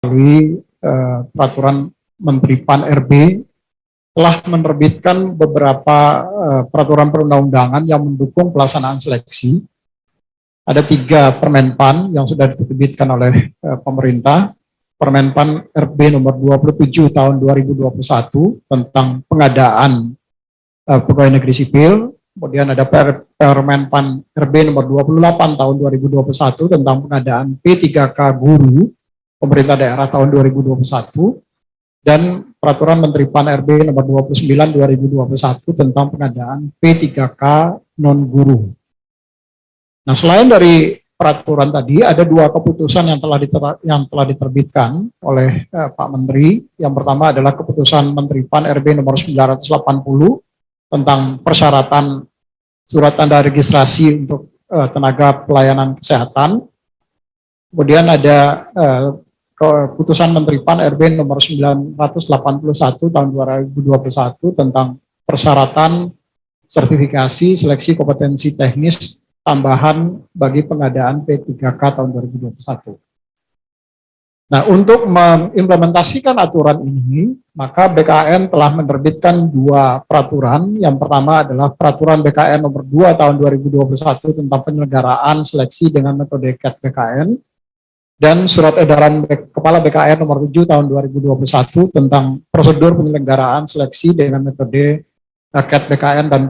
melalui peraturan Menteri Pan-RB telah menerbitkan beberapa peraturan perundang-undangan yang mendukung pelaksanaan seleksi. Ada 3 Permenpan yang sudah diterbitkan oleh pemerintah. Permenpan RB nomor 27 tahun 2021 tentang pengadaan pegawai negeri sipil. Kemudian ada Permenpan RB nomor 28 tahun 2021 tentang pengadaan P3K guru pemerintah daerah tahun 2021, dan peraturan Menteri Pan-RB nomor 29 2021 tentang pengadaan P3K non-guru. Nah, selain dari peraturan tadi, ada 2 keputusan yang telah diterbitkan oleh Pak Menteri. Yang pertama adalah keputusan Menteri Pan-RB nomor 980 tentang persyaratan surat tanda registrasi untuk tenaga pelayanan kesehatan. Kemudian ada keputusan Menteri Pan-RB nomor 981 tahun 2021 tentang persyaratan sertifikasi seleksi kompetensi teknis tambahan bagi pengadaan P3K tahun 2021. Nah, untuk mengimplementasikan aturan ini, maka BKN telah menerbitkan 2 peraturan. Yang pertama adalah peraturan BKN nomor 2 tahun 2021 tentang penyelenggaraan seleksi dengan metode CAT BKN, dan surat edaran Kepala BKN nomor 7 tahun 2021 tentang prosedur penyelenggaraan seleksi dengan metode CAT BKN dan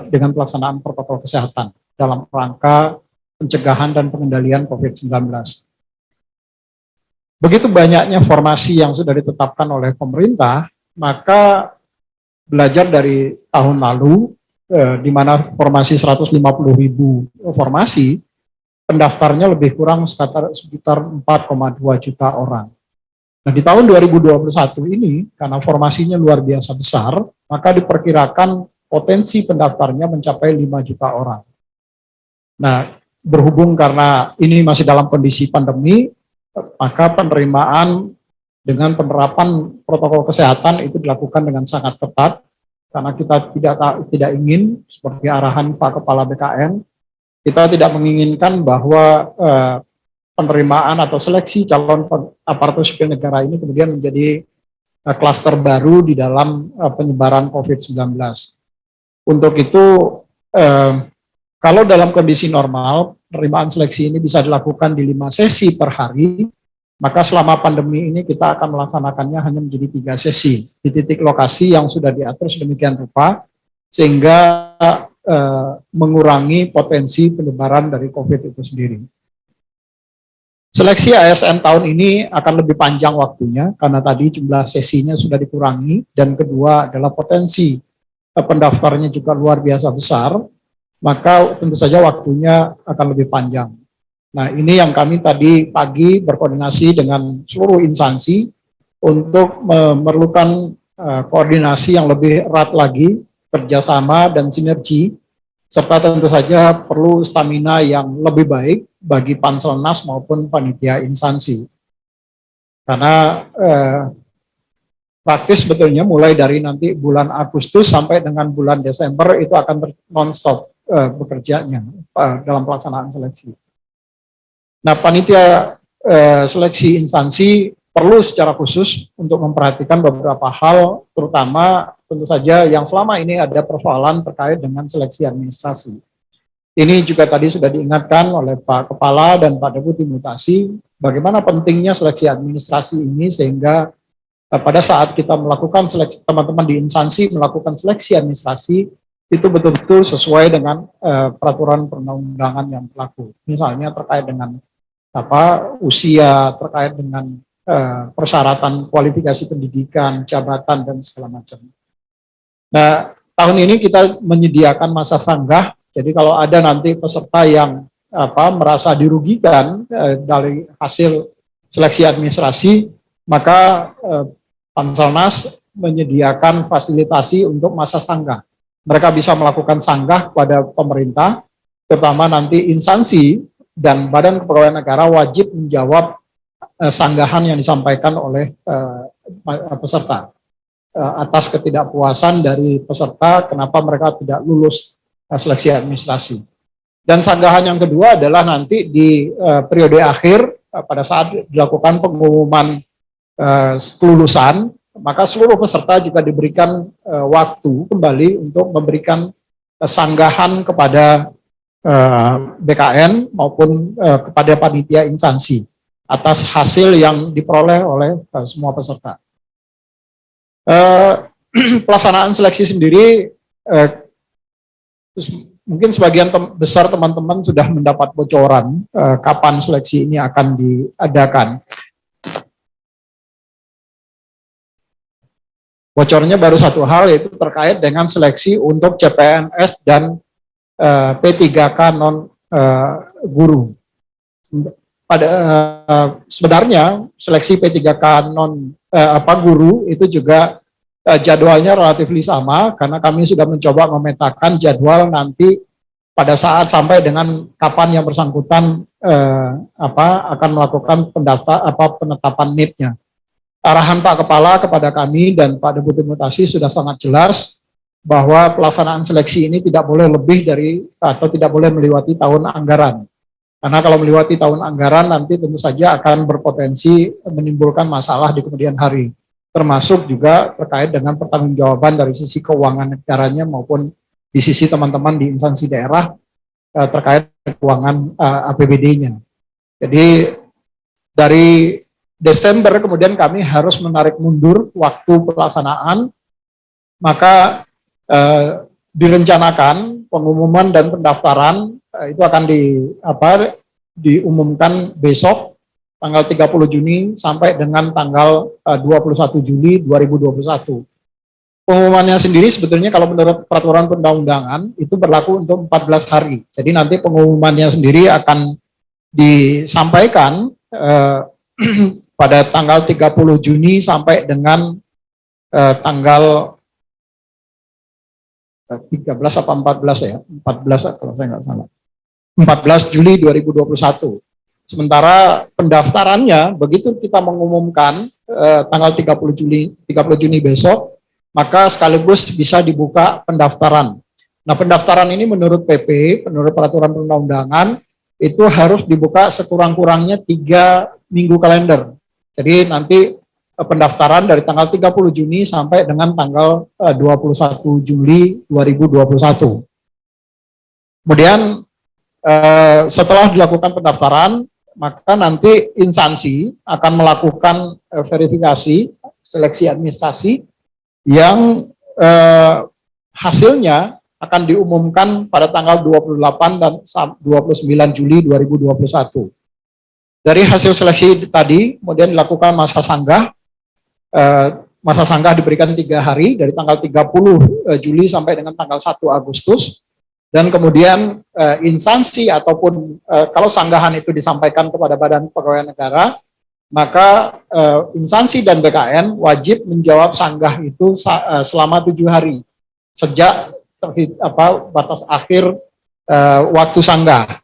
dengan pelaksanaan protokol kesehatan dalam rangka pencegahan dan pengendalian COVID-19. Begitu banyaknya formasi yang sudah ditetapkan oleh pemerintah, maka belajar dari tahun lalu, di mana formasi 150.000 formasi, pendaftarnya lebih kurang sekitar 4,2 juta orang. Nah, di tahun 2021 ini, karena formasinya luar biasa besar, maka diperkirakan potensi pendaftarnya mencapai 5 juta orang. Nah, berhubung karena ini masih dalam kondisi pandemi, maka penerimaan dengan penerapan protokol kesehatan itu dilakukan dengan sangat ketat, karena kita tidak ingin, seperti arahan Pak Kepala BKN, kita tidak menginginkan bahwa penerimaan atau seleksi calon aparatur sipil negara ini kemudian menjadi klaster baru di dalam penyebaran COVID-19. Untuk itu, kalau dalam kondisi normal, penerimaan seleksi ini bisa dilakukan di 5 sesi per hari, maka selama pandemi ini kita akan melaksanakannya hanya menjadi 3 sesi di titik lokasi yang sudah diatur sedemikian rupa, sehingga mengurangi potensi penyebaran dari COVID itu sendiri. Seleksi ASN tahun ini akan lebih panjang waktunya, karena tadi jumlah sesinya sudah dikurangi, dan kedua adalah potensi pendaftarnya juga luar biasa besar, maka tentu saja waktunya akan lebih panjang. Nah, ini yang kami tadi pagi berkoordinasi dengan seluruh instansi untuk memerlukan koordinasi yang lebih erat lagi, kerjasama dan sinergi, serta tentu saja perlu stamina yang lebih baik bagi Panselnas maupun panitia instansi. Karena praktis sebetulnya mulai dari nanti bulan Agustus sampai dengan bulan Desember itu akan non-stop bekerjanya dalam pelaksanaan seleksi. Nah, panitia seleksi instansi perlu secara khusus untuk memperhatikan beberapa hal, terutama tentu saja yang selama ini ada persoalan terkait dengan seleksi administrasi. Ini juga tadi sudah diingatkan oleh Pak Kepala dan Pak Deputi Mutasi, bagaimana pentingnya seleksi administrasi ini, sehingga pada saat kita melakukan seleksi, teman-teman di instansi melakukan seleksi administrasi, itu betul-betul sesuai dengan peraturan perundang-undangan yang berlaku. Misalnya terkait dengan usia, terkait dengan persyaratan kualifikasi pendidikan, jabatan, dan segala macam. Nah, tahun ini kita menyediakan masa sanggah, jadi kalau ada nanti peserta yang merasa dirugikan dari hasil seleksi administrasi, maka Panselnas menyediakan fasilitasi untuk masa sanggah. Mereka bisa melakukan sanggah kepada pemerintah, terutama nanti instansi dan Badan Kepegawaian Negara wajib menjawab sanggahan yang disampaikan oleh peserta atas ketidakpuasan dari peserta kenapa mereka tidak lulus seleksi administrasi. Dan sanggahan yang kedua adalah nanti di periode akhir pada saat dilakukan pengumuman kelulusan, maka seluruh peserta juga diberikan waktu kembali untuk memberikan sanggahan kepada BKN maupun kepada panitia instansi atas hasil yang diperoleh oleh semua peserta. Pelaksanaan seleksi sendiri, mungkin sebagian besar teman-teman sudah mendapat bocoran kapan seleksi ini akan diadakan. Bocornya baru satu hal, yaitu terkait dengan seleksi untuk CPNS dan P3K non guru. Sebenarnya seleksi P3K non guru itu juga jadwalnya relatif sama, karena kami sudah mencoba memetakan jadwal nanti pada saat sampai dengan kapan yang bersangkutan akan melakukan penetapan NIP-nya. Arahan Pak Kepala kepada kami dan Pak Deputi Mutasi sudah sangat jelas bahwa pelaksanaan seleksi ini tidak boleh lebih dari atau tidak boleh melewati tahun anggaran. Karena kalau melewati tahun anggaran nanti tentu saja akan berpotensi menimbulkan masalah di kemudian hari. Termasuk juga terkait dengan pertanggungjawaban dari sisi keuangan negaranya maupun di sisi teman-teman di instansi daerah terkait keuangan APBD-nya. Jadi dari Desember kemudian kami harus menarik mundur waktu pelaksanaan, maka direncanakan pengumuman dan pendaftaran itu akan diumumkan besok tanggal 30 Juni sampai dengan tanggal 21 Juli 2021. Pengumumannya sendiri sebetulnya kalau menurut peraturan perundang-undangan itu berlaku untuk 14 hari. Jadi nanti pengumumannya sendiri akan disampaikan pada tanggal 30 Juni sampai dengan tanggal 13 apa 14 ya? 14 kalau saya nggak salah. 14 Juli 2021. Sementara pendaftarannya begitu kita mengumumkan tanggal 30 Juni besok, maka sekaligus bisa dibuka pendaftaran. Nah, pendaftaran ini menurut PP, menurut peraturan perundang-undangan itu harus dibuka sekurang-kurangnya 3 minggu kalender. Jadi nanti pendaftaran dari tanggal 30 Juni sampai dengan tanggal 21 Juli 2021. Kemudian setelah dilakukan pendaftaran, maka nanti instansi akan melakukan verifikasi seleksi administrasi yang hasilnya akan diumumkan pada tanggal 28 dan 29 Juli 2021. Dari hasil seleksi tadi, kemudian dilakukan masa sanggah. Masa sanggah diberikan 3 hari, dari tanggal 30 Juli sampai dengan tanggal 1 Agustus. Dan kemudian instansi ataupun kalau sanggahan itu disampaikan kepada Badan Pegawai Negara, maka instansi dan BKN wajib menjawab sanggah itu selama 7 hari. Sejak batas akhir waktu sanggah.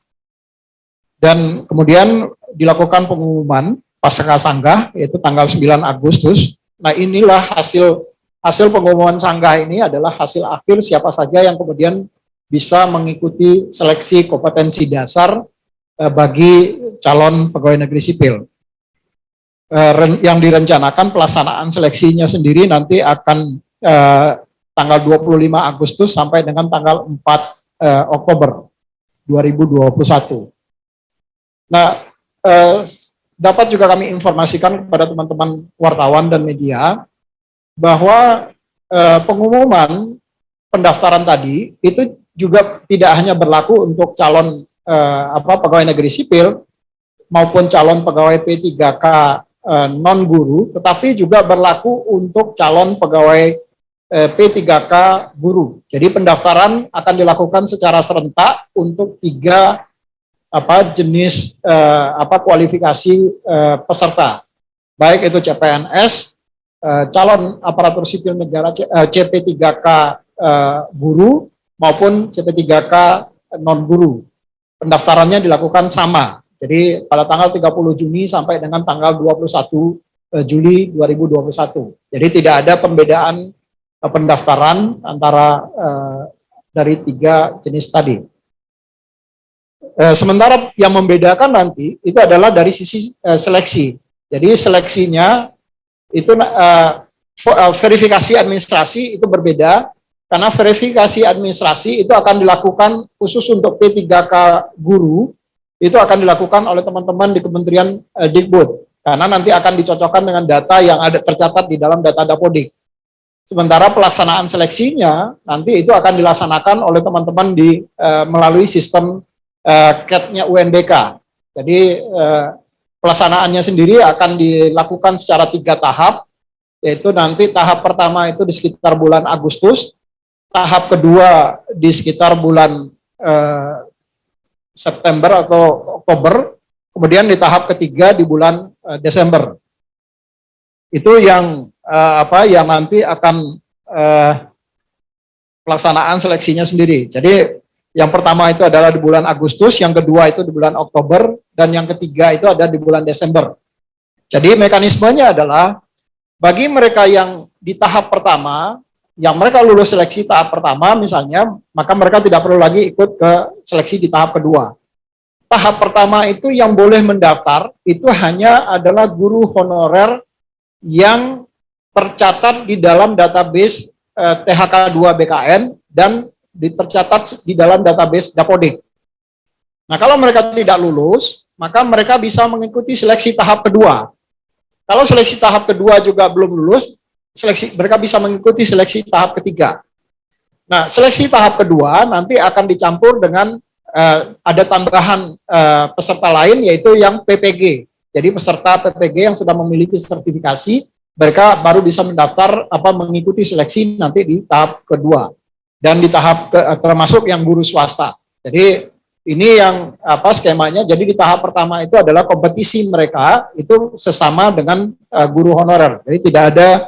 Dan kemudian dilakukan pengumuman pasca sanggah yaitu tanggal 9 Agustus. Nah, inilah hasil pengumuman sanggah ini adalah hasil akhir siapa saja yang kemudian bisa mengikuti seleksi kompetensi dasar bagi calon pegawai negeri sipil. Yang direncanakan pelaksanaan seleksinya sendiri nanti akan tanggal 25 Agustus sampai dengan tanggal 4 Oktober 2021. Nah, dapat juga kami informasikan kepada teman-teman wartawan dan media bahwa pengumuman pendaftaran tadi itu juga tidak hanya berlaku untuk calon pegawai negeri sipil maupun calon pegawai P3K non guru, tetapi juga berlaku untuk calon pegawai P3K guru. Jadi pendaftaran akan dilakukan secara serentak untuk 3 jenis kualifikasi peserta, baik itu CPNS, calon aparatur sipil negara CP3K guru maupun CP3K non guru. Pendaftarannya dilakukan sama. Jadi pada tanggal 30 Juni sampai dengan tanggal 21 Juli 2021. Jadi tidak ada pembedaan pendaftaran antara dari 3 jenis tadi. Sementara yang membedakan nanti itu adalah dari sisi seleksi. Jadi seleksinya Itu verifikasi administrasi itu berbeda, karena verifikasi administrasi itu akan dilakukan khusus untuk P3K guru, itu akan dilakukan oleh teman-teman di Kementerian Dikbud, karena nanti akan dicocokkan dengan data yang ada tercatat di dalam data Dapodik. Sementara pelaksanaan seleksinya nanti itu akan dilaksanakan oleh teman-teman di melalui sistem CAT-nya UNBK. Jadi pelaksanaannya sendiri akan dilakukan secara 3 tahap, yaitu nanti tahap pertama itu di sekitar bulan Agustus, tahap kedua di sekitar bulan September atau Oktober, kemudian di tahap ketiga di bulan Desember. Itu yang yang nanti akan pelaksanaan seleksinya sendiri. Jadi yang pertama itu adalah di bulan Agustus, yang kedua itu di bulan Oktober, dan yang ketiga itu ada di bulan Desember. Jadi mekanismenya adalah bagi mereka yang di tahap pertama, yang mereka lulus seleksi tahap pertama misalnya, maka mereka tidak perlu lagi ikut ke seleksi di tahap kedua. Tahap pertama itu yang boleh mendaftar itu hanya adalah guru honorer yang tercatat di dalam database THK2 BKN dan tercatat di dalam database Dapodik. Nah, kalau mereka tidak lulus, maka mereka bisa mengikuti seleksi tahap kedua. Kalau seleksi tahap kedua juga belum lulus, mereka bisa mengikuti seleksi tahap ketiga. Nah, seleksi tahap kedua nanti akan dicampur dengan ada tambahan peserta lain, yaitu yang PPG. Jadi peserta PPG yang sudah memiliki sertifikasi, mereka baru bisa mendaftar mengikuti seleksi nanti di tahap kedua dan di tahap termasuk yang guru swasta. Jadi ini yang skemanya. Jadi di tahap pertama itu adalah kompetisi mereka itu sesama dengan guru honorer. Jadi tidak ada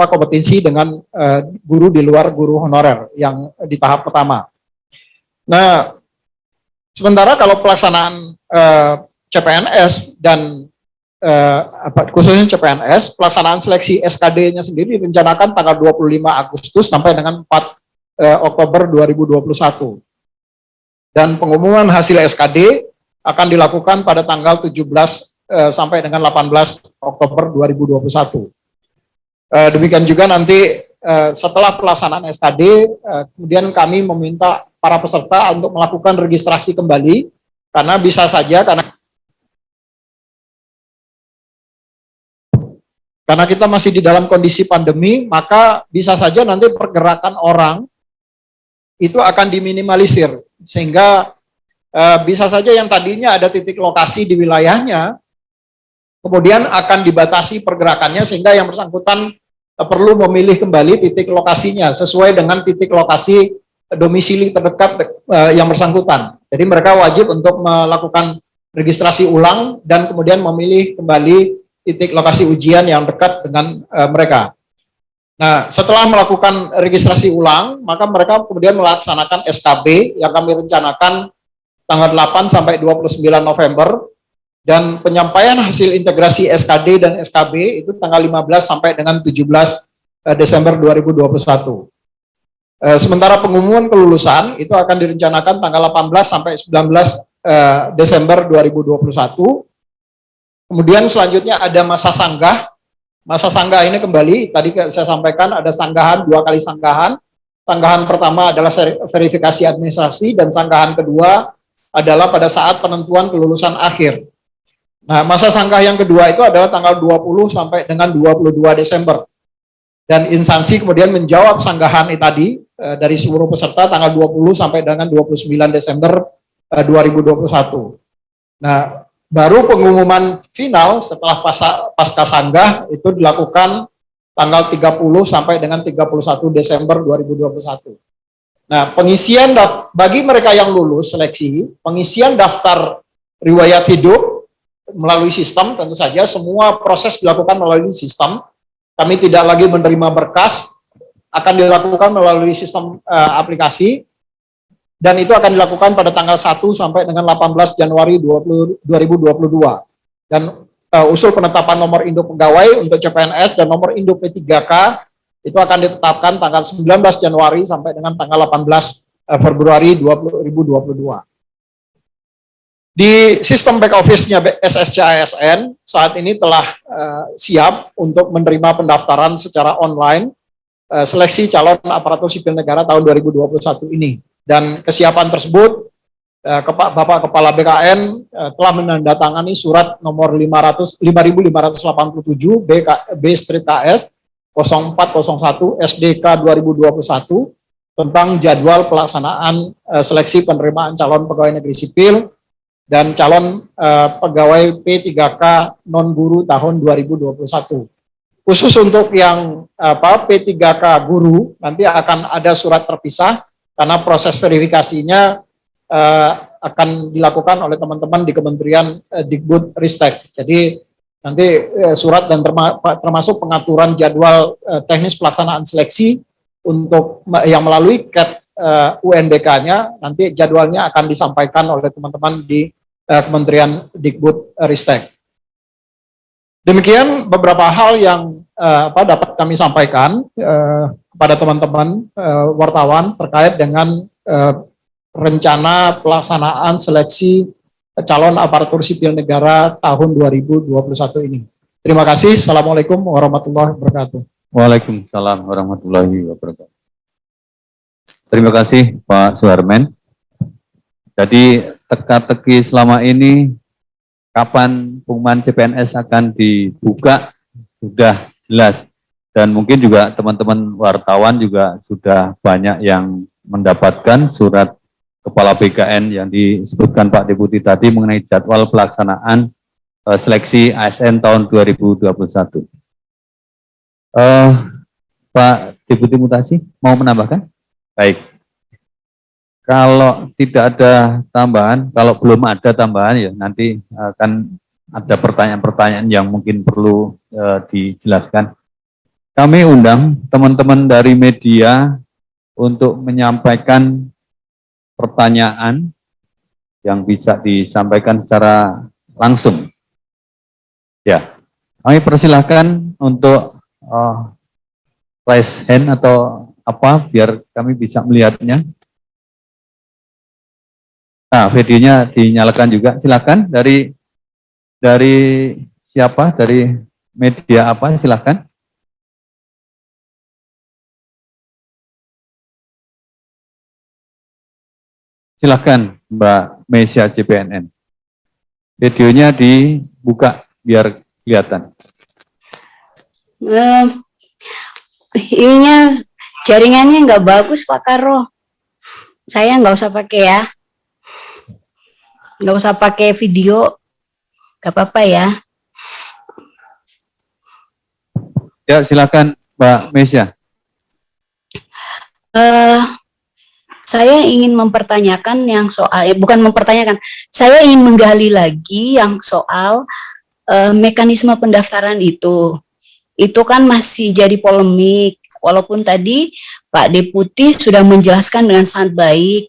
kompetisi dengan guru di luar guru honorer yang di tahap pertama. Nah, sementara kalau pelaksanaan CPNS dan khususnya CPNS, pelaksanaan seleksi SKD-nya sendiri direncanakan tanggal 25 Agustus sampai dengan 4 Oktober 2021. Dan pengumuman hasil SKD akan dilakukan pada tanggal 17 sampai dengan 18 Oktober 2021. Demikian juga nanti setelah pelaksanaan SKD, kemudian kami meminta para peserta untuk melakukan registrasi kembali, karena bisa saja karena kita masih di dalam kondisi pandemi, maka bisa saja nanti pergerakan orang itu akan diminimalisir, sehingga bisa saja yang tadinya ada titik lokasi di wilayahnya, kemudian akan dibatasi pergerakannya, sehingga yang bersangkutan perlu memilih kembali titik lokasinya sesuai dengan titik lokasi domisili terdekat yang bersangkutan. Jadi mereka wajib untuk melakukan registrasi ulang dan kemudian memilih kembali titik lokasi ujian yang dekat dengan mereka. Nah, setelah melakukan registrasi ulang, maka mereka kemudian melaksanakan SKB yang kami rencanakan tanggal 8 sampai 29 November, dan penyampaian hasil integrasi SKD dan SKB itu tanggal 15 sampai dengan 17 Desember 2021. Sementara pengumuman kelulusan itu akan direncanakan tanggal 18 sampai 19 Desember 2021. Kemudian selanjutnya ada masa sanggah. Masa sanggah ini kembali, tadi saya sampaikan ada sanggahan, 2 kali sanggahan. Sanggahan pertama adalah verifikasi administrasi, dan sanggahan kedua adalah pada saat penentuan kelulusan akhir. Nah, masa sanggah yang kedua itu adalah tanggal 20 sampai dengan 22 Desember. Dan instansi kemudian menjawab sanggahan tadi dari seluruh peserta tanggal 20 sampai dengan 29 Desember 2021. Nah, baru pengumuman final setelah pasca sanggah itu dilakukan tanggal 30 sampai dengan 31 Desember 2021. Nah, pengisian bagi mereka yang lulus seleksi, pengisian daftar riwayat hidup melalui sistem, tentu saja semua proses dilakukan melalui sistem. Kami tidak lagi menerima berkas, akan dilakukan melalui sistem aplikasi. Dan itu akan dilakukan pada tanggal 1 sampai dengan 18 Januari 2022. Dan usul penetapan nomor induk pegawai untuk CPNS dan nomor induk P3K itu akan ditetapkan tanggal 19 Januari sampai dengan tanggal 18 Februari 2022. Di sistem back office-nya SSCASN saat ini telah siap untuk menerima pendaftaran secara online seleksi calon aparatur sipil negara tahun 2021 ini. Dan kesiapan tersebut Bapak Kepala BKN telah menandatangani surat nomor 5587 B/KS 0401 SDK 2021 tentang jadwal pelaksanaan seleksi penerimaan calon pegawai negeri sipil dan calon pegawai P3K non guru tahun 2021. Khusus untuk yang P3K guru nanti akan ada surat terpisah karena proses verifikasinya akan dilakukan oleh teman-teman di Kementerian Dikbud Ristek. Jadi nanti surat dan termasuk pengaturan jadwal teknis pelaksanaan seleksi untuk yang melalui CAT UNBK-nya, nanti jadwalnya akan disampaikan oleh teman-teman di Kementerian Dikbud Ristek. Demikian beberapa hal yang dapat kami sampaikan kepada teman-teman wartawan terkait dengan rencana pelaksanaan seleksi calon aparatur sipil negara tahun 2021 ini. Terima kasih. Assalamualaikum warahmatullahi wabarakatuh. Waalaikumsalam warahmatullahi wabarakatuh. Terima kasih Pak Suharmen. Jadi teka-teki selama ini kapan pengumuman CPNS akan dibuka sudah jelas, dan mungkin juga teman-teman wartawan juga sudah banyak yang mendapatkan surat Kepala BKN yang disebutkan Pak Deputi tadi mengenai jadwal pelaksanaan seleksi ASN tahun 2021. Pak Deputi Mutasi mau menambahkan? Baik. Kalau tidak ada tambahan, kalau belum ada tambahan ya nanti akan ada pertanyaan-pertanyaan yang mungkin perlu dijelaskan. Kami undang teman-teman dari media untuk menyampaikan pertanyaan yang bisa disampaikan secara langsung. Ya, kami persilahkan untuk raise hand atau apa biar kami bisa melihatnya. Nah, videonya dinyalakan juga. Silakan dari siapa? Dari media apa? Silakan. Silakan Mbak Mesia CPNN. Videonya dibuka biar kelihatan. Ininya jaringannya nggak bagus Pak Karo. Saya nggak usah pakai ya. Nggak usah pakai video. Nggak apa-apa ya. Ya silakan Mbak Mesia. Saya ingin mempertanyakan yang soal, bukan mempertanyakan, saya ingin menggali lagi yang soal mekanisme pendaftaran itu. Itu kan masih jadi polemik, walaupun tadi Pak Deputi sudah menjelaskan dengan sangat baik,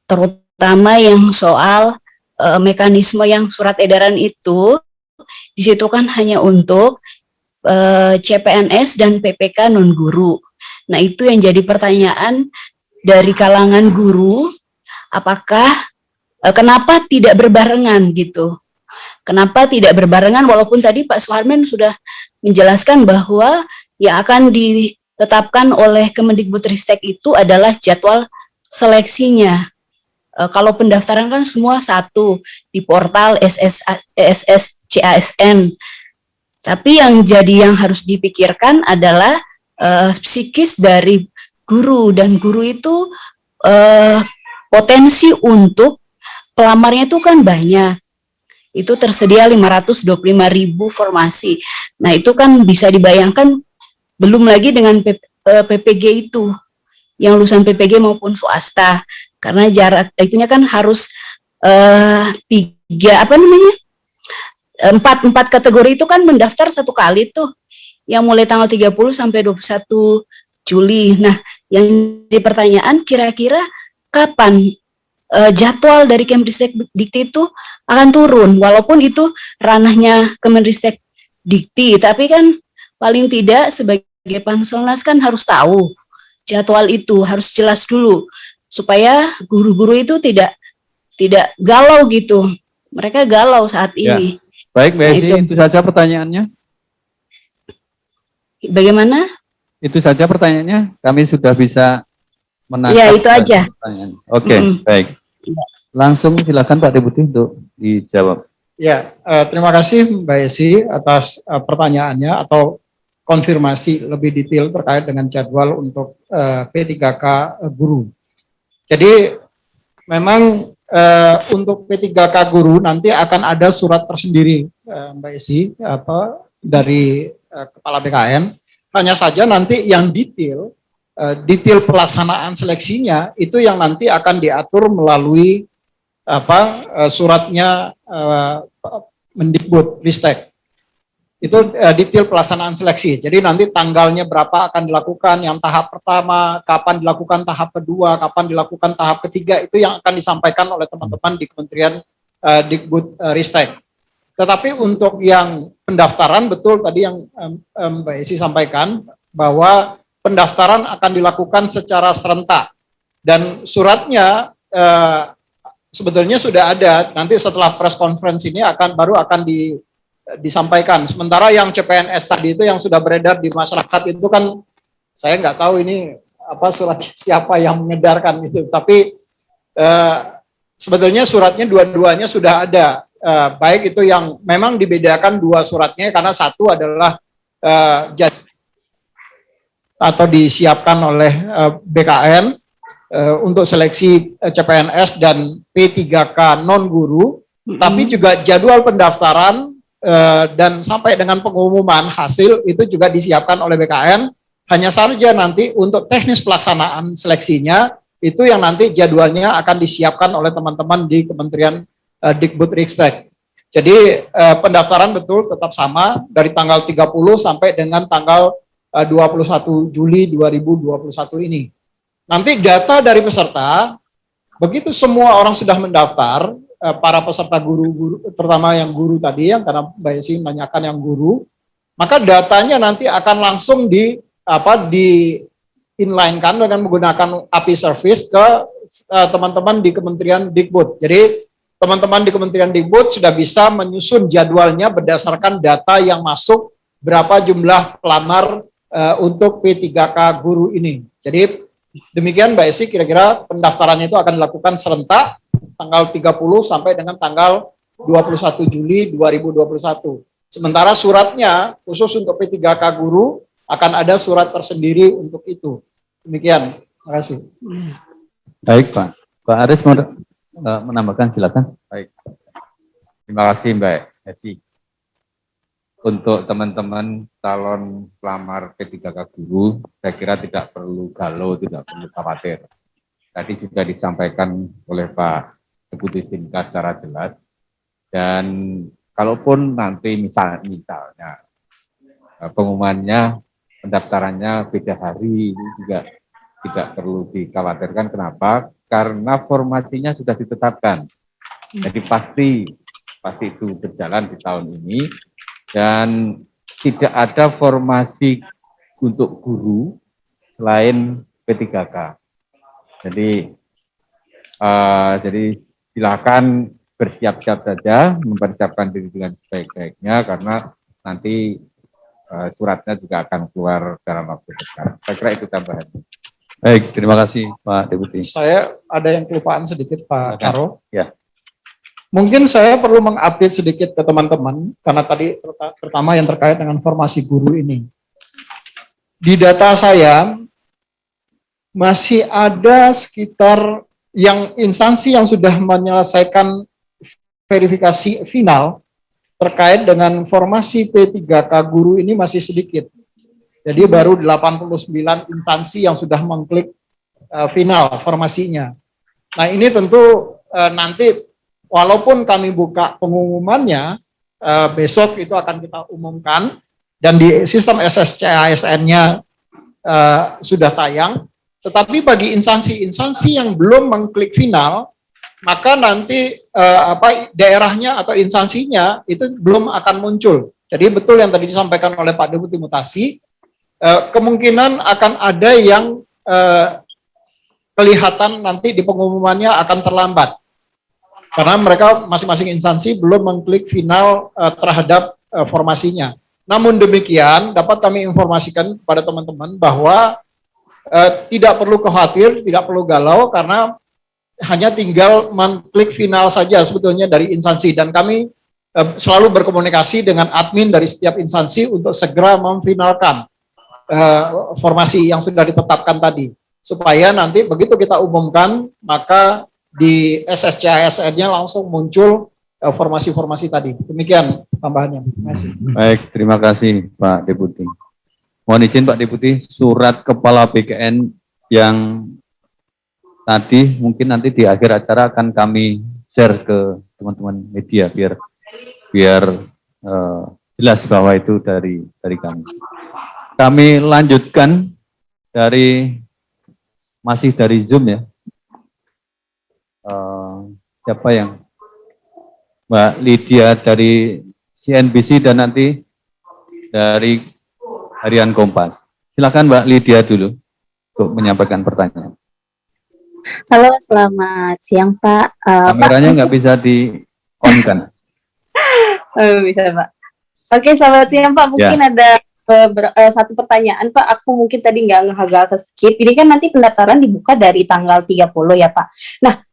terutama yang soal mekanisme yang surat edaran itu, di situ kan hanya untuk CPNS dan PPK non-guru. Nah itu yang jadi pertanyaan dari kalangan guru, apakah kenapa tidak berbarengan gitu? Kenapa tidak berbarengan walaupun tadi Pak Suharmen sudah menjelaskan bahwa yang akan ditetapkan oleh Kemendikbudristek itu adalah jadwal seleksinya. Kalau pendaftaran kan semua satu di portal SSCASN. Tapi yang harus dipikirkan adalah psikis dari guru, dan guru itu potensi untuk pelamarnya itu kan banyak. Itu tersedia 525.000 formasi. Nah itu kan bisa dibayangkan, belum lagi dengan PPG itu, yang lulusan PPG maupun swasta, karena jarak itunya kan harus empat kategori itu kan mendaftar satu kali tuh, yang mulai tanggal 30 sampai 21 Juli. Nah yang di pertanyaan kira-kira kapan jadwal dari Kemristek Dikti itu akan turun, walaupun itu ranahnya Kemendristek Dikti, tapi kan paling tidak sebagai Panselnas kan harus tahu jadwal itu, harus jelas dulu supaya guru-guru itu tidak galau gitu. Mereka galau saat Ya. ini. Baik, Mbak Nah, Esi, itu. itu saja pertanyaannya. Bagaimana? Itu saja pertanyaannya. Kami sudah bisa menangkap. Ya, itu aja. Pertanyaan. Oke, Mm-mm. baik. Langsung silakan Pak Deputi untuk dijawab. Ya, terima kasih Mbak Esi atas pertanyaannya atau konfirmasi lebih detail terkait dengan jadwal untuk P3K guru. Jadi memang untuk P3K guru nanti akan ada surat tersendiri Mbak Esi dari Kepala BKN. Hanya saja nanti yang detail pelaksanaan seleksinya itu yang nanti akan diatur melalui suratnya Mendikbud Ristek. Itu detail pelaksanaan seleksi. Jadi nanti tanggalnya berapa akan dilakukan, yang tahap pertama, kapan dilakukan tahap kedua, kapan dilakukan tahap ketiga, itu yang akan disampaikan oleh teman-teman di Kementerian Dikbud Ristek. Tetapi untuk yang pendaftaran, betul tadi yang Mbak Esi sampaikan, bahwa pendaftaran akan dilakukan secara serentak. Dan suratnya sebetulnya sudah ada, nanti setelah press conference ini baru akan disampaikan. Sementara yang CPNS tadi itu yang sudah beredar di masyarakat itu kan saya nggak tahu ini surat siapa yang mengedarkan itu. Tapi sebetulnya suratnya dua-duanya sudah ada. Baik itu yang memang dibedakan dua suratnya karena satu adalah atau disiapkan oleh BKN untuk seleksi CPNS dan P3K non-guru, tapi juga jadwal pendaftaran dan sampai dengan pengumuman hasil itu juga disiapkan oleh BKN. Hanya saja nanti untuk teknis pelaksanaan seleksinya itu yang nanti jadwalnya akan disiapkan oleh teman-teman di Kementerian Dikbud Ristek. Jadi pendaftaran betul tetap sama dari tanggal 30 sampai dengan tanggal 21 Juli 2021 ini. Nanti data dari peserta, begitu semua orang sudah mendaftar, para peserta guru-guru, terutama yang guru tadi, yang karena Mbak Esi menanyakan yang guru, maka datanya nanti akan langsung di inline-kan dengan menggunakan API service ke teman-teman di Kementerian Dikbud. Jadi teman-teman di Kementerian Dikbud sudah bisa menyusun jadwalnya berdasarkan data yang masuk, berapa jumlah pelamar untuk P3K guru ini. Jadi demikian Mbak Esi, kira-kira pendaftarannya itu akan dilakukan serentak tanggal 30 sampai dengan tanggal 21 Juli 2021. Sementara suratnya khusus untuk P3K guru akan ada surat tersendiri untuk itu. Demikian. Terima kasih. Baik Pak. Pak Aris mau menambahkan, silakan. Baik. Terima kasih Mbak Esi. Untuk teman-teman calon pelamar P3K guru, saya kira tidak perlu galau, tidak perlu khawatir. Tadi sudah disampaikan oleh Pak Deputi Singkat secara jelas. Dan kalaupun nanti misalnya pengumumannya, pendaftarannya beda hari, ini juga tidak perlu dikhawatirkan. Kenapa? Karena formasinya sudah ditetapkan. Jadi pasti itu berjalan di tahun ini. Dan tidak ada formasi untuk guru selain P3K. Jadi silakan bersiap-siap saja, mempersiapkan diri dengan sebaik-baiknya karena nanti suratnya juga akan keluar dalam waktu dekat. Saya kira itu tambahan. Baik, terima kasih Pak Deputi. Saya ada yang kelupaan sedikit Pak Karo. Ya. Mungkin saya perlu mengupdate sedikit ke teman-teman, karena tadi pertama yang terkait dengan formasi guru ini. Di data saya, masih ada sekitar yang instansi yang sudah menyelesaikan verifikasi final terkait dengan formasi P3K guru ini masih sedikit. Jadi baru 89 instansi yang sudah mengklik final formasinya. Nah ini tentu nanti walaupun kami buka pengumumannya, besok itu akan kita umumkan, dan di sistem SSCASN-nya sudah tayang, tetapi bagi instansi-instansi yang belum mengklik final, maka nanti daerahnya atau instansinya itu belum akan muncul. Jadi betul yang tadi disampaikan oleh Pak Deputi Mutasi, kemungkinan akan ada yang kelihatan nanti di pengumumannya akan terlambat. karena mereka masing-masing instansi belum mengklik final terhadap formasinya. Namun demikian dapat kami informasikan kepada teman-teman bahwa tidak perlu khawatir, tidak perlu galau karena hanya tinggal mengklik final saja sebetulnya dari instansi, dan kami selalu berkomunikasi dengan admin dari setiap instansi untuk segera memfinalkan formasi yang sudah ditetapkan tadi, supaya nanti begitu kita umumkan maka di SSCASN-nya langsung muncul formasi-formasi tadi. Demikian tambahannya. Terima kasih. Baik, terima kasih Pak Deputi. Mohon izin Pak Deputi, surat Kepala BKN yang tadi mungkin nanti di akhir acara akan kami share ke teman-teman media biar jelas bahwa itu dari kami. Kami lanjutkan masih dari Zoom ya. Siapa yang Mbak Lydia dari CNBC dan nanti dari Harian Kompas. Silakan Mbak Lydia dulu untuk menyampaikan pertanyaan. Halo, selamat siang Pak. Kameranya nggak bisa di-on kan? Bisa Pak. Oke, selamat siang Pak. Mungkin ada satu pertanyaan Pak. Aku mungkin tadi nggak agak ke skip. Ini kan nanti pendaftaran dibuka dari tanggal 30 ya Pak. Nah,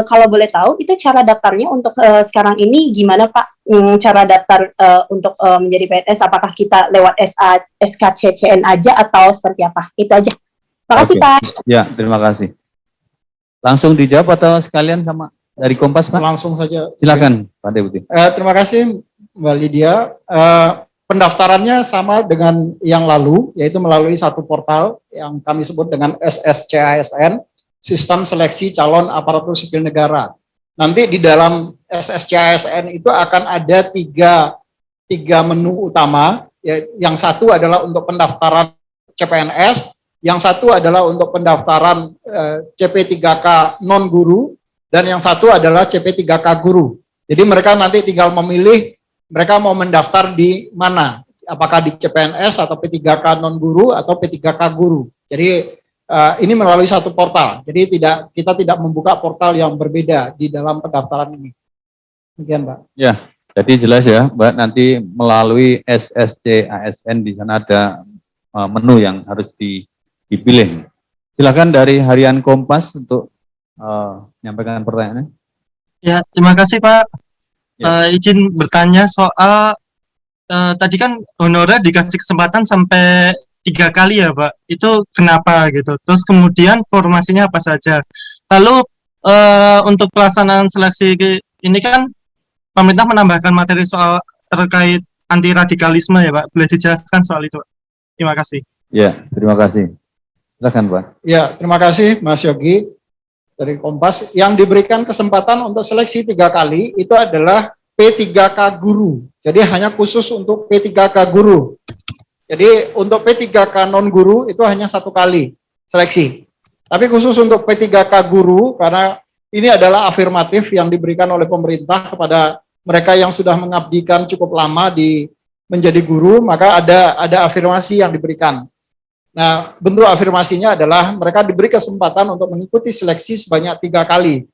kalau boleh tahu itu cara daftarnya untuk sekarang ini gimana Pak? Cara daftar untuk menjadi PNS, apakah kita lewat SKCCN aja atau seperti apa? Itu aja. Terima kasih Pak. Ya, terima kasih. Langsung dijawab atau sekalian sama dari Kompas Pak? Langsung saja. Silakan Pak Deputi. Terima kasih Mbak Lydia. Pendaftarannya sama dengan yang lalu, yaitu melalui satu portal yang kami sebut dengan SSCASN, Sistem Seleksi Calon Aparatur Sipil Negara. Nanti di dalam SSCASN itu akan ada tiga menu utama. Yang satu adalah untuk pendaftaran CPNS, yang satu adalah untuk pendaftaran CP3K non-guru, dan yang satu adalah CP3K guru. Jadi mereka nanti tinggal memilih mereka mau mendaftar di mana, apakah di CPNS atau P3K non-guru atau P3K guru. Jadi ini melalui satu portal, jadi kita tidak membuka portal yang berbeda di dalam pendaftaran ini. Demikian Mbak. Ya, jadi jelas ya Mbak, nanti melalui SSCASN di sana ada menu yang harus dipilih. Silakan dari Harian Kompas untuk menyampaikan pertanyaannya. Ya, terima kasih Pak. Izin bertanya soal tadi kan honorer dikasih kesempatan sampai 3 kali ya Pak. Itu kenapa gitu? Terus kemudian formasinya apa saja? Lalu untuk pelaksanaan seleksi ini kan pemerintah menambahkan materi soal terkait anti radikalisme ya Pak. Boleh dijelaskan soal itu? Terima kasih. Ya, terima kasih. Silakan Pak. Ya, terima kasih Mas Yogi dari Kompas. Yang diberikan kesempatan untuk seleksi 3 kali itu adalah P3K guru. Jadi hanya khusus untuk P3K guru. Jadi untuk P3K non guru itu hanya 1 kali seleksi. Tapi khusus untuk P3K guru, karena ini adalah afirmatif yang diberikan oleh pemerintah kepada mereka yang sudah mengabdikan cukup lama menjadi guru, maka ada afirmasi yang diberikan. Nah, bentuk afirmasinya adalah mereka diberi kesempatan untuk mengikuti seleksi sebanyak 3 kali.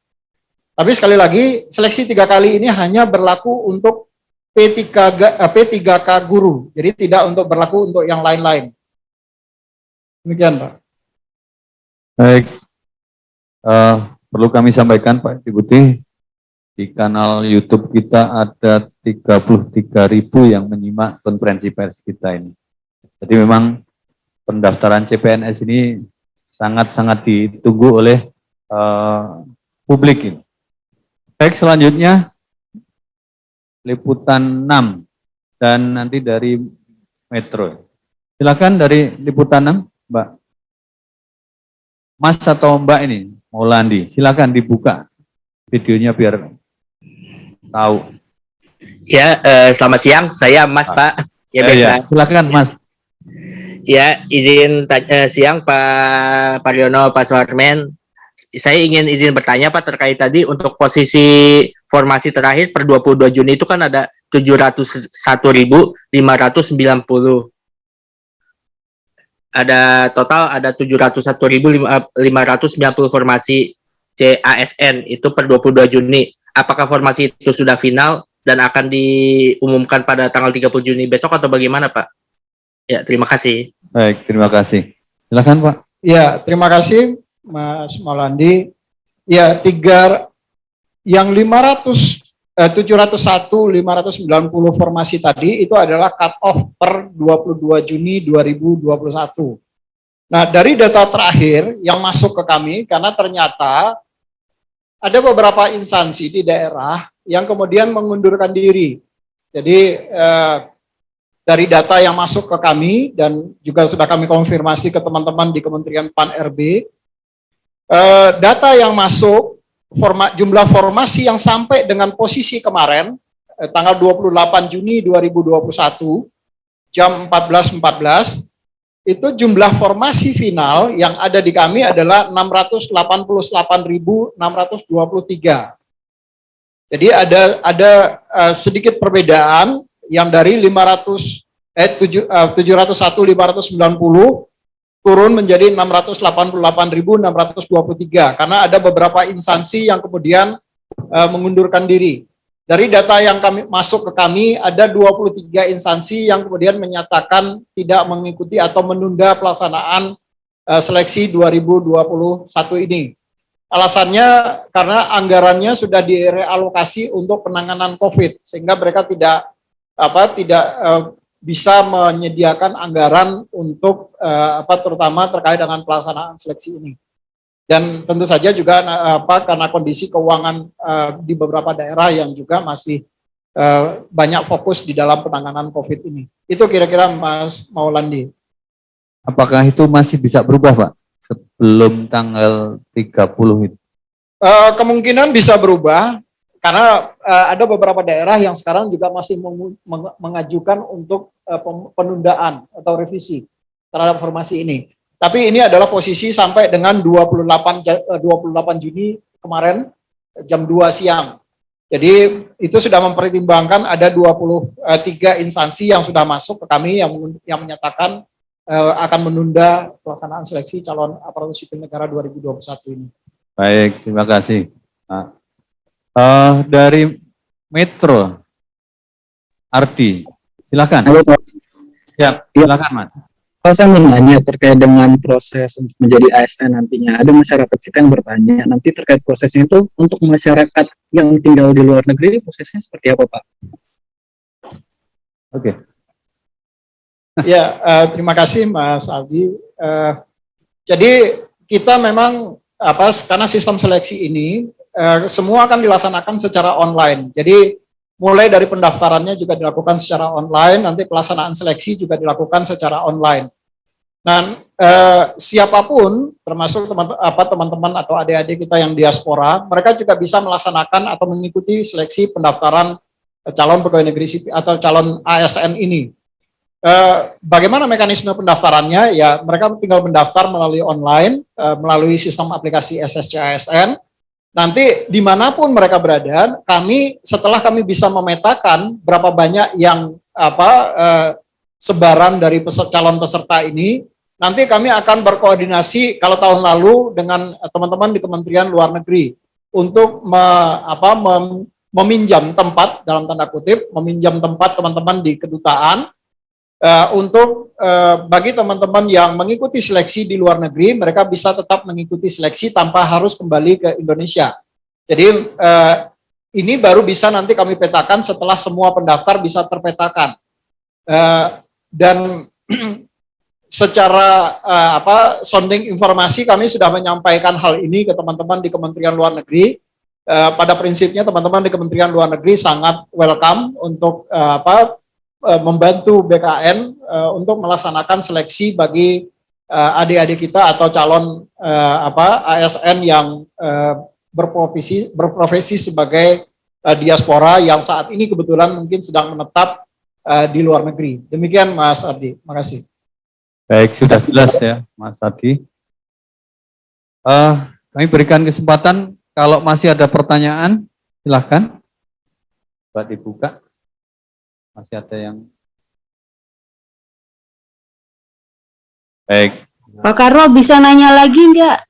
Tapi sekali lagi, seleksi 3 kali ini hanya berlaku untuk P3K guru, jadi tidak untuk berlaku untuk yang lain-lain. Demikian Pak. Baik, perlu kami sampaikan Pak Deputi, di kanal YouTube kita ada 33.000 yang menyimak konferensi pers kita ini. Jadi memang pendaftaran CPNS ini sangat-sangat ditunggu oleh publik ini. Baik, selanjutnya liputan 6 dan nanti dari Metro. Silakan dari liputan 6, Mbak. Mas atau Mbak ini, Maulandi, silakan dibuka videonya biar tahu. Ya, selamat siang. Saya Mas Pak. Ya, biasa. Ya, silakan Mas. Ya, izin siang Pak Pariono, Pak Suharmen. Saya ingin izin bertanya Pak terkait tadi untuk posisi formasi terakhir per 22 Juni itu kan ada 701.590. Ada total ada 701.590 formasi CASN itu per 22 Juni. apakah formasi itu sudah final dan akan diumumkan pada tanggal 30 Juni besok atau bagaimana, Pak? Ya, terima kasih. Baik, terima kasih. Silakan Pak. Ya, terima kasih Mas Maulandi. Ya, yang 701, 590 formasi tadi itu adalah cut off per 22 Juni 2021. Nah, dari data terakhir yang masuk ke kami, karena ternyata ada beberapa instansi di daerah yang kemudian mengundurkan diri. Jadi, dari data yang masuk ke kami dan juga sudah kami konfirmasi ke teman-teman di Kementerian PAN-RB, data yang masuk, jumlah formasi yang sampai dengan posisi kemarin, tanggal 28 Juni 2021, jam 14.14, itu jumlah formasi final yang ada di kami adalah 688.623. Jadi ada sedikit perbedaan yang dari 701.590 turun menjadi 688.623 karena ada beberapa instansi yang kemudian mengundurkan diri. Dari data yang kami masuk ke kami ada 23 instansi yang kemudian menyatakan tidak mengikuti atau menunda pelaksanaan seleksi 2021 ini. Alasannya karena anggarannya sudah direalokasi untuk penanganan COVID sehingga mereka tidak bisa menyediakan anggaran untuk terutama terkait dengan pelaksanaan seleksi ini. Dan tentu saja juga karena kondisi keuangan di beberapa daerah yang juga masih banyak fokus di dalam penanganan COVID ini. Itu kira-kira Mas Maulandi. Apakah itu masih bisa berubah Pak sebelum tanggal 30 itu? Kemungkinan bisa berubah. Karena ada beberapa daerah yang sekarang juga masih mengajukan untuk penundaan atau revisi terhadap formasi ini. Tapi ini adalah posisi sampai dengan 28 Juni kemarin jam 2 siang. Jadi itu sudah mempertimbangkan ada 23 instansi yang sudah masuk ke kami yang menyatakan akan menunda pelaksanaan seleksi calon aparatur sipil negara 2021 ini. Baik, terima kasih. Nah, dari Metro, Ardi, silakan. Halo Pak. Ya, silakan Mas. Pak, saya mau nanya terkait dengan proses untuk menjadi ASN nantinya. Ada masyarakat kita yang bertanya, nanti terkait prosesnya itu untuk masyarakat yang tinggal di luar negeri, prosesnya seperti apa Pak? Oke. Ya, terima kasih Mas Aldi. Jadi kita memang karena sistem seleksi ini semua akan dilaksanakan secara online. Jadi mulai dari pendaftarannya juga dilakukan secara online, nanti pelaksanaan seleksi juga dilakukan secara online. Dan siapapun, termasuk teman-teman atau adik-adik kita yang diaspora, mereka juga bisa melaksanakan atau mengikuti seleksi pendaftaran calon pegawai negeri sipil atau calon ASN ini. Bagaimana mekanisme pendaftarannya? Ya, mereka tinggal mendaftar melalui online, melalui sistem aplikasi SSC ASN. Nanti dimanapun mereka berada, setelah kami bisa memetakan berapa banyak yang sebaran dari calon peserta ini, nanti kami akan berkoordinasi kalau tahun lalu dengan teman-teman di Kementerian Luar Negeri untuk meminjam tempat dalam tanda kutip, meminjam tempat teman-teman di kedutaan untuk bagi teman-teman yang mengikuti seleksi di luar negeri, mereka bisa tetap mengikuti seleksi tanpa harus kembali ke Indonesia. Jadi ini baru bisa nanti kami petakan setelah semua pendaftar bisa terpetakan. Dan secara sounding informasi kami sudah menyampaikan hal ini ke teman-teman di Kementerian Luar Negeri. Pada prinsipnya teman-teman di Kementerian Luar Negeri sangat welcome untuk membantu BKN untuk melaksanakan seleksi bagi adik-adik kita atau calon ASN yang berprofesi sebagai diaspora yang saat ini kebetulan mungkin sedang menetap di luar negeri. Demikian Mas Ardi, makasih. Baik, sudah jelas ya Mas Ardi. Kami berikan kesempatan kalau masih ada pertanyaan, silahkan. Buat dibuka. Masih ada yang baik. Pak Karno bisa nanya lagi enggak?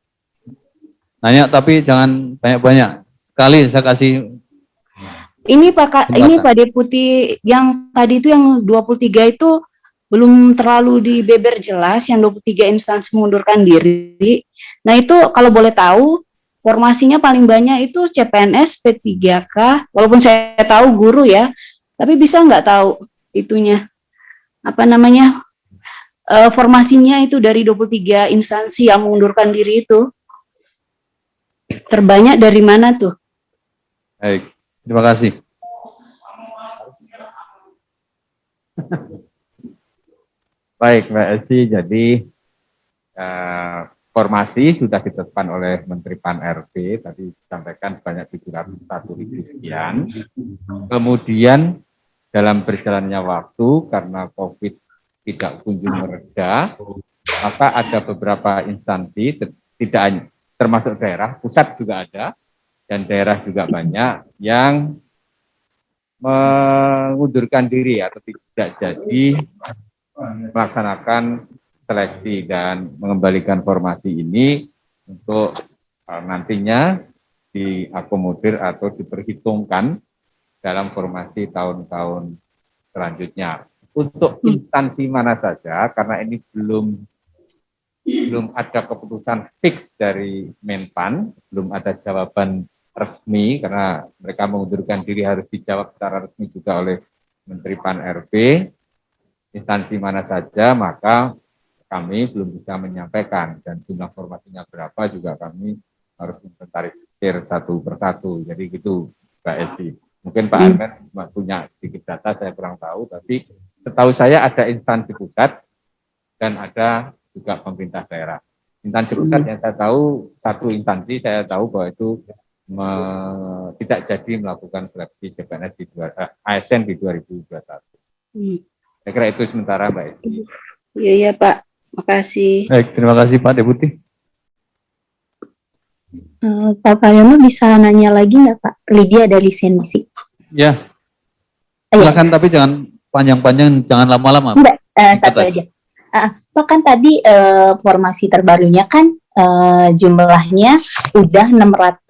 Nanya tapi jangan banyak-banyak. Sekali saya kasih Ini Pak Deputi yang tadi itu yang 23 itu belum terlalu dibeber jelas, yang 23 instansi mengundurkan diri. Nah itu kalau boleh tahu formasinya paling banyak itu CPNS, P3K, walaupun saya tahu guru ya, tapi bisa nggak tahu itunya, apa namanya, formasinya itu dari 23 instansi yang mengundurkan diri itu, terbanyak dari mana tuh? Baik, terima kasih. Baik, Mbak Elsi, jadi formasi sudah ditetapkan oleh Menteri Pan-RB, tadi disampaikan banyak 701.000 sekian. Kemudian dalam berjalannya waktu, karena COVID tidak kunjung mereda, maka ada beberapa instansi, tidak hanya termasuk daerah, pusat juga ada, dan daerah juga banyak, yang mengundurkan diri atau tidak jadi melaksanakan seleksi dan mengembalikan formasi ini untuk nantinya diakomodir atau diperhitungkan dalam formasi tahun-tahun selanjutnya. Untuk instansi mana saja, karena ini belum ada keputusan fix dari Menpan, belum ada jawaban resmi, karena mereka mengundurkan diri harus dijawab secara resmi juga oleh Menteri Pan-RB, instansi mana saja, maka kami belum bisa menyampaikan, dan jumlah formasinya berapa juga kami harus inventarisir satu persatu. Jadi gitu, Mbak Esi. Mungkin Pak Armen punya sedikit data, saya kurang tahu, tapi setahu saya ada instansi pusat dan ada juga pemerintah daerah. Instansi pusat yang saya tahu, satu instansi saya tahu bahwa itu tidak jadi melakukan seleksi CPNS di ASN di 2021. Saya kira itu sementara, Mbak Esi. Iya Pak. Makasih. Baik, terima kasih Pak Deputi. Pak Pariono bisa nanya lagi nggak Pak? Lydia dari Sensi. Ya, silakan, tapi jangan panjang-panjang, jangan lama-lama. Enggak, satu aja. Pak kan tadi formasi terbarunya kan jumlahnya udah 688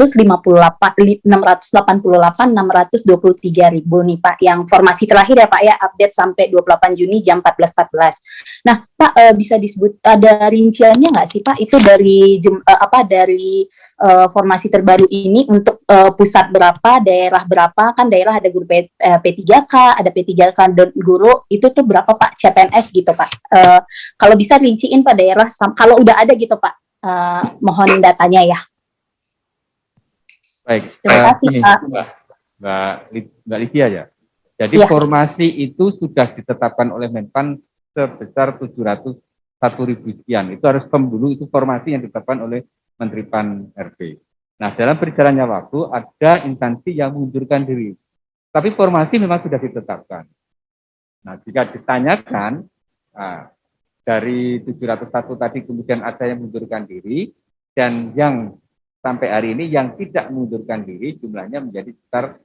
623.000 nih Pak, yang formasi terakhir ya Pak ya, update sampai 28 Juni jam 14.14. Nah Pak, bisa disebut ada rinciannya nggak sih Pak, itu dari dari formasi terbaru ini untuk pusat berapa, daerah berapa, kan daerah ada guru P3K, ada P3K dan guru, itu tuh berapa Pak CPNS gitu Pak, kalau bisa rinciin Pak daerah, kalau udah ada gitu Pak. Mohon datanya ya. Baik, terima kasih ini, Pak. Mbak Lydia ya. Jadi ya. Formasi itu sudah ditetapkan oleh Menpan sebesar 701.000 sekian. Itu harus dulu, itu formasi yang ditetapkan oleh Menteri Pan-RB. Nah, dalam berjalannya waktu ada instansi yang mengundurkan diri. Tapi formasi memang sudah ditetapkan. Nah, jika ditanyakan, dari 701 tadi kemudian ada yang mengundurkan diri, dan yang sampai hari ini yang tidak mengundurkan diri jumlahnya menjadi sekitar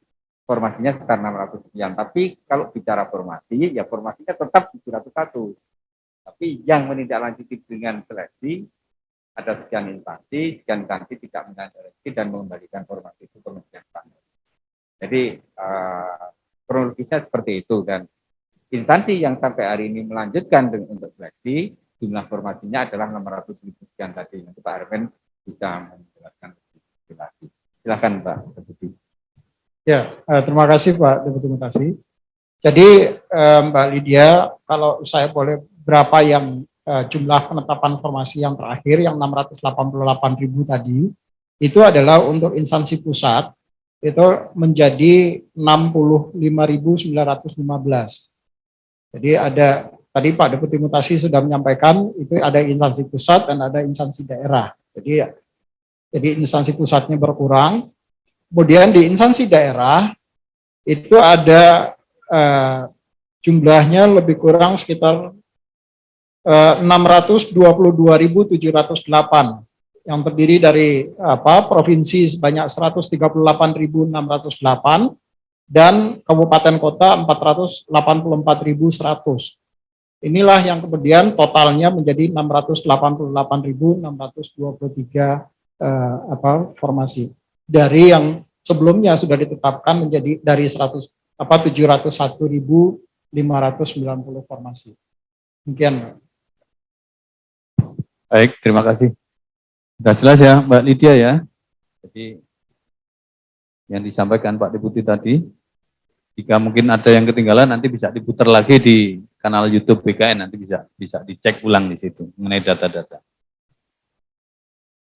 formasinya sekitar 600 sekian. Tapi kalau bicara formasi, ya formasinya tetap 701. Tapi yang menindaklanjuti dengan seleksi ada sekian instansi tidak menindaklanjuti dan mengembalikan formasi itu kemudian panas. Jadi kronologisnya seperti itu, dan instansi yang sampai hari ini melanjutkan untuk seleksi, jumlah formasinya adalah 600.000 sekian tadi. Nanti Pak Armen bisa menjelaskan lebih lagi. Silakan Pak Deputi. Ya, terima kasih Pak Deputi Mutasi. Jadi Mbak Lydia, kalau saya boleh, berapa yang jumlah penetapan formasi yang terakhir yang 688.000 tadi, itu adalah untuk instansi pusat, itu menjadi 65.915. Jadi ada, tadi Pak Deputi Mutasi sudah menyampaikan, itu ada instansi pusat dan ada instansi daerah. Jadi instansi pusatnya berkurang, kemudian di instansi daerah itu ada jumlahnya lebih kurang sekitar 622.708, yang terdiri dari provinsi sebanyak 138.608 dan kabupaten kota 484.100. Inilah yang kemudian totalnya menjadi 688.623 formasi. Dari yang sebelumnya sudah ditetapkan menjadi dari 701.590 formasi. Demikian, Pak. Baik, terima kasih. Sudah jelas ya Mbak Lydia ya. Jadi yang disampaikan Pak Deputi tadi, jika mungkin ada yang ketinggalan nanti bisa diputar lagi di kanal YouTube BKN, nanti bisa dicek ulang di situ mengenai data-data.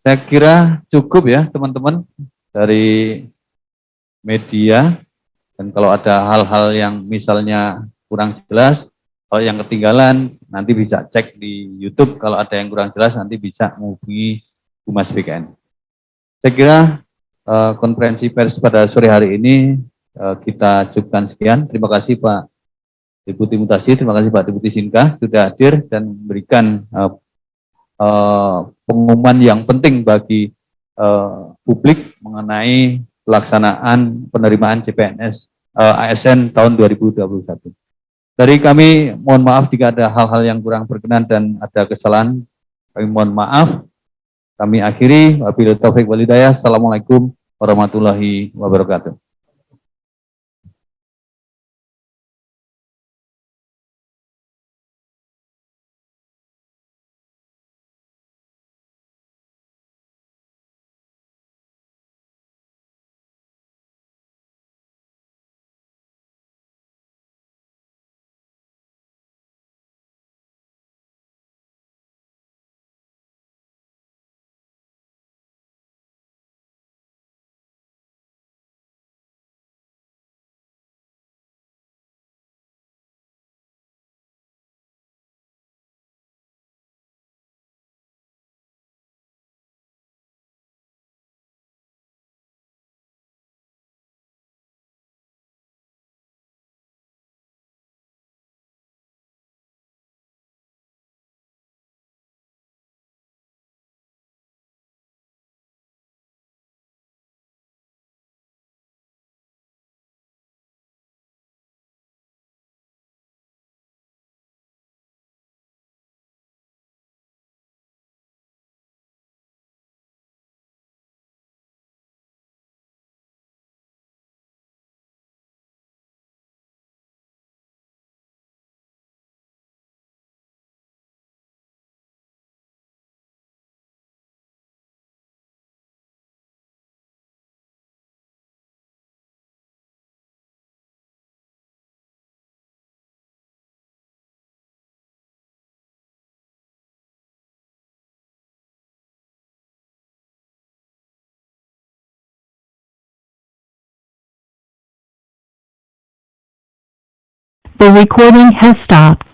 Saya kira cukup ya teman-teman dari media, dan kalau ada hal-hal yang misalnya kurang jelas, kalau yang ketinggalan nanti bisa cek di YouTube, kalau ada yang kurang jelas nanti bisa menghubungi Humas BKN. Saya kira konferensi pers pada sore hari ini kita cukupkan sekian. Terima kasih Pak Deputi Mutasi, terima kasih Pak Deputi Sinka sudah hadir dan memberikan pengumuman yang penting bagi publik mengenai pelaksanaan penerimaan CPNS ASN tahun 2021. Dari kami mohon maaf jika ada hal-hal yang kurang berkenan dan ada kesalahan, kami mohon maaf. Kami akhiri, wabillahi taufiq wal hidayah. Assalamualaikum warahmatullahi wabarakatuh. The recording has stopped.